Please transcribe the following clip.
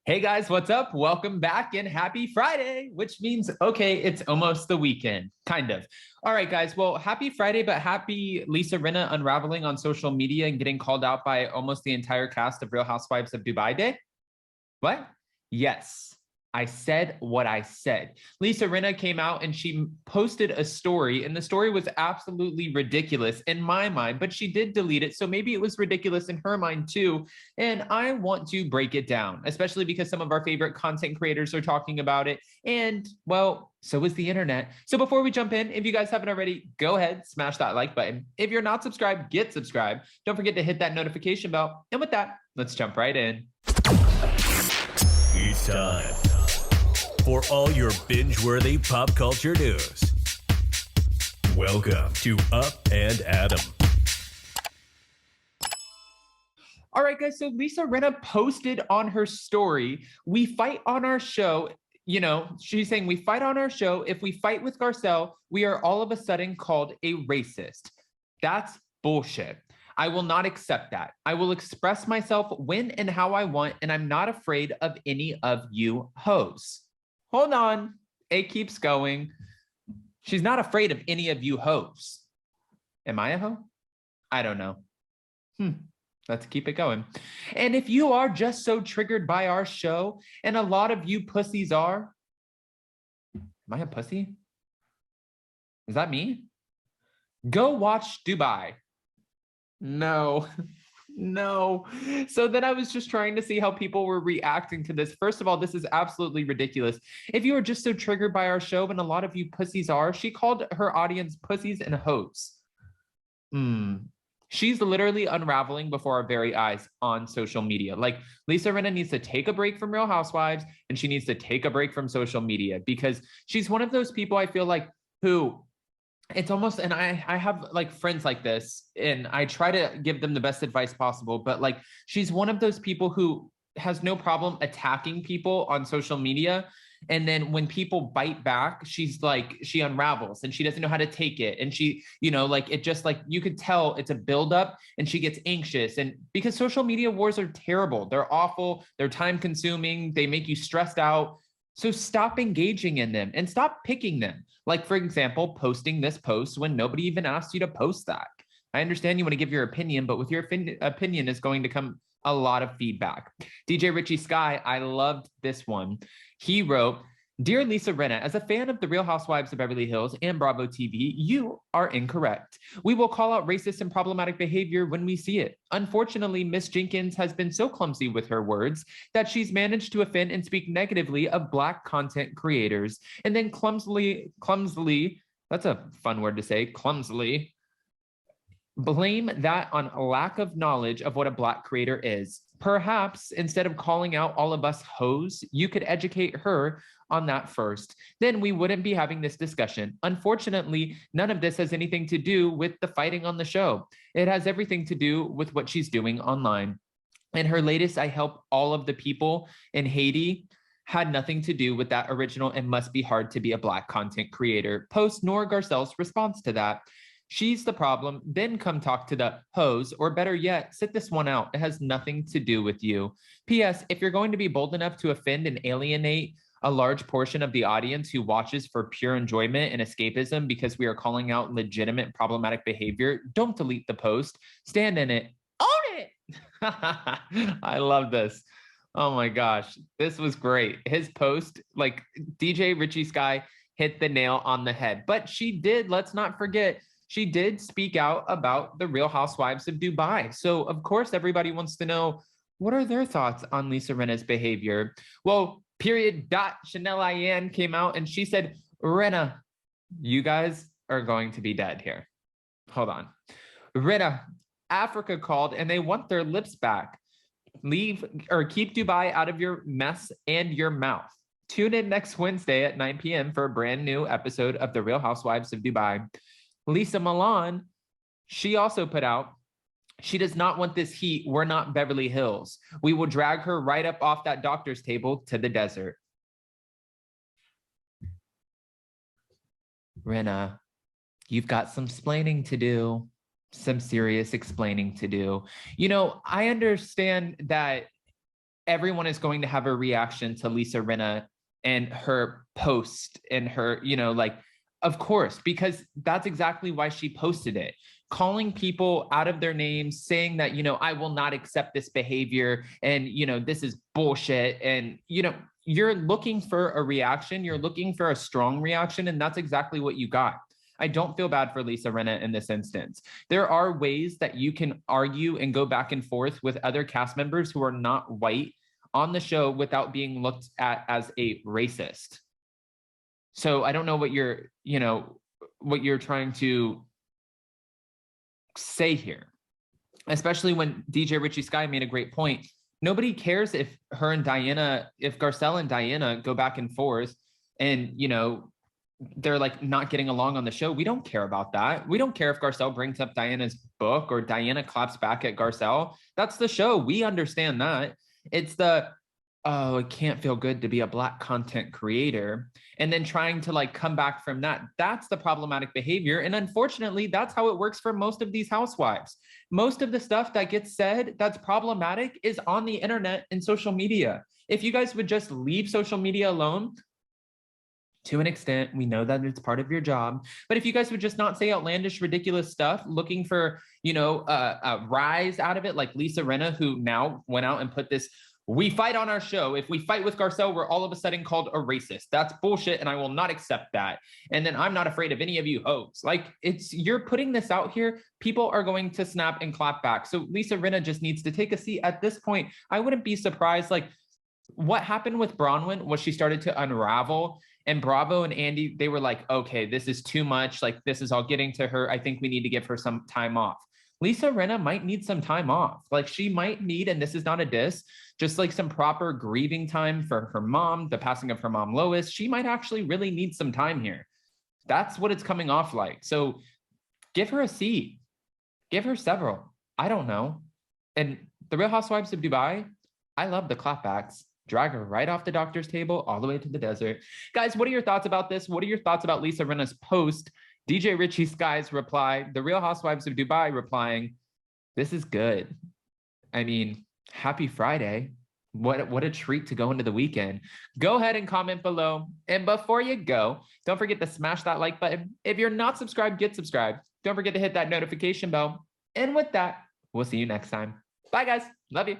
Hey guys, what's up? Welcome back and happy Friday, which means, okay, it's almost the weekend, kind of. All right, guys, well, happy Friday, but happy Lisa Rinna unraveling on social media and getting called out by almost the entire cast of Real Housewives of Dubai Day. What? Yes, I said what I said. Lisa Rinna came out and she posted a story, and the story was absolutely ridiculous in my mind, but she did delete it. So maybe it was ridiculous in her mind too. And I want to break it down, especially because some of our favorite content creators are talking about it. And well, so is the internet. So before we jump in, if you guys haven't already, go ahead, smash that like button. If you're not subscribed, get subscribed. Don't forget to hit that notification bell. And with that, let's jump right in. It's time for all your binge-worthy pop culture news. Welcome to Up and Adam. All right, guys, so Lisa Rinna posted on her story, "We fight on our show." You know, she's saying, "We fight on our show. If we fight with Garcelle, we are all of a sudden called a racist." That's bullshit. I will not accept that. I will express myself when and how I want, and I'm not afraid of any of you hoes. Hold on. It keeps going. She's not afraid of any of you hoes. Am I a hoe? I don't know. Let's keep it going. And if you are just so triggered by our show, and a lot of you pussies are, am I a pussy? Is that me? Go watch Dubai. No. No. So then I was just trying to see how people were reacting to this. First of all, this is absolutely ridiculous. If you are just so triggered by our show, and a lot of you pussies are, she called her audience pussies and hoes. She's literally unraveling before our very eyes on social media. Like, Lisa Rinna needs to take a break from Real Housewives, and she needs to take a break from social media, because she's one of those people, I feel like, who it's almost, and I have like friends like this, and I try to give them the best advice possible, but like, she's one of those people who has no problem attacking people on social media. And then when people bite back, she's like, she unravels and she doesn't know how to take it. And she, you know, like, it just, like, you could tell it's a buildup, and she gets anxious. And because social media wars are terrible, they're awful, they're time consuming, they make you stressed out. So stop engaging in them and stop picking them. Like, for example, posting this post when nobody even asked you to post that. I understand you want to give your opinion, but with your opinion is going to come a lot of feedback. DJ Richie Sky, I loved this one. He wrote, "Dear Lisa Rinna, as a fan of the Real Housewives of Beverly Hills and Bravo TV, you are incorrect. We will call out racist and problematic behavior when we see it. Unfortunately, Miss Jenkins has been so clumsy with her words that she's managed to offend and speak negatively of Black content creators, and then clumsily, that's a fun word to say, clumsily, blame that on a lack of knowledge of what a Black creator is. Perhaps instead of calling out all of us hoes, you could educate her on that first. Then we wouldn't be having this discussion. Unfortunately, none of this has anything to do with the fighting on the show. It has everything to do with what she's doing online. And her latest, I help all of the people in Haiti, had nothing to do with that original "it must be hard to be a Black content creator" post, nor Garcelle's response to that. She's the problem. Then come talk to the hoes, or better yet, sit this one out. It has nothing to do with you. P.S. If you're going to be bold enough to offend and alienate a large portion of the audience who watches for pure enjoyment and escapism because we are calling out legitimate problematic behavior, don't delete the post. Stand in it. Own it. I love this. Oh my gosh. This was great. His post, like, DJ Richie Sky hit the nail on the head. But she did, let's not forget, she did speak out about the Real Housewives of Dubai. So of course, everybody wants to know, what are their thoughts on Lisa Rinna's behavior? Well, Chanel Ayan came out and she said, "Rinna, you guys are going to be dead here." Hold on. "Rinna, Africa called and they want their lips back. Leave or keep Dubai out of your mess and your mouth." Tune in next Wednesday at 9 p.m. for a brand new episode of the Real Housewives of Dubai. Lisa Milan, she also put out, "She does not want this heat. We're not Beverly Hills. We will drag her right up off that doctor's table to the desert." Rinna, you've got some explaining to do, some serious explaining to do. You know, I understand that everyone is going to have a reaction to Lisa Rinna and her post and her, like, of course, because that's exactly why she posted it, calling people out of their names, saying that, I will not accept this behavior and, this is bullshit. And, you're looking for a reaction. You're looking for a strong reaction. And that's exactly what you got. I don't feel bad for Lisa Rinna in this instance. There are ways that you can argue and go back and forth with other cast members who are not white on the show without being looked at as a racist. So I don't know what you're trying to say here, especially when DJ Richie Sky made a great point. Nobody cares if Garcelle and Diana go back and forth and, they're like not getting along on the show. We don't care about that. We don't care if Garcelle brings up Diana's book or Diana claps back at Garcelle. That's the show. We understand that. It's it can't feel good to be a Black content creator. And then trying to like come back from that. That's the problematic behavior. And unfortunately, that's how it works for most of these housewives. Most of the stuff that gets said that's problematic is on the internet and social media. If you guys would just leave social media alone, to an extent, we know that it's part of your job. But if you guys would just not say outlandish, ridiculous stuff, looking for, a rise out of it, like Lisa Rinna, who now went out and put this, we fight on our show. If we fight with Garcelle, we're all of a sudden called a racist. That's bullshit, and I will not accept that. And then I'm not afraid of any of you hoes. Like, you're putting this out here. People are going to snap and clap back. So Lisa Rinna just needs to take a seat. At this point, I wouldn't be surprised. Like, what happened with Bronwyn was she started to unravel. And Bravo and Andy, they were like, okay, this is too much. Like, this is all getting to her. I think we need to give her some time off. Lisa Rinna might need some time off. Like, she might need, and this is not a diss, just like some proper grieving time for her mom, the passing of her mom, Lois. She might actually really need some time here. That's what it's coming off like. So give her a seat. Give her several. I don't know. And the Real Housewives of Dubai, I love the clapbacks. Drag her right off the doctor's table all the way to the desert. Guys, what are your thoughts about this? What are your thoughts about Lisa Rinna's post? DJ Richie Sky's reply, the Real Housewives of Dubai replying, this is good. I mean, happy Friday. What a treat to go into the weekend. Go ahead and comment below. And before you go, don't forget to smash that like button. If you're not subscribed, get subscribed. Don't forget to hit that notification bell. And with that, we'll see you next time. Bye, guys. Love you.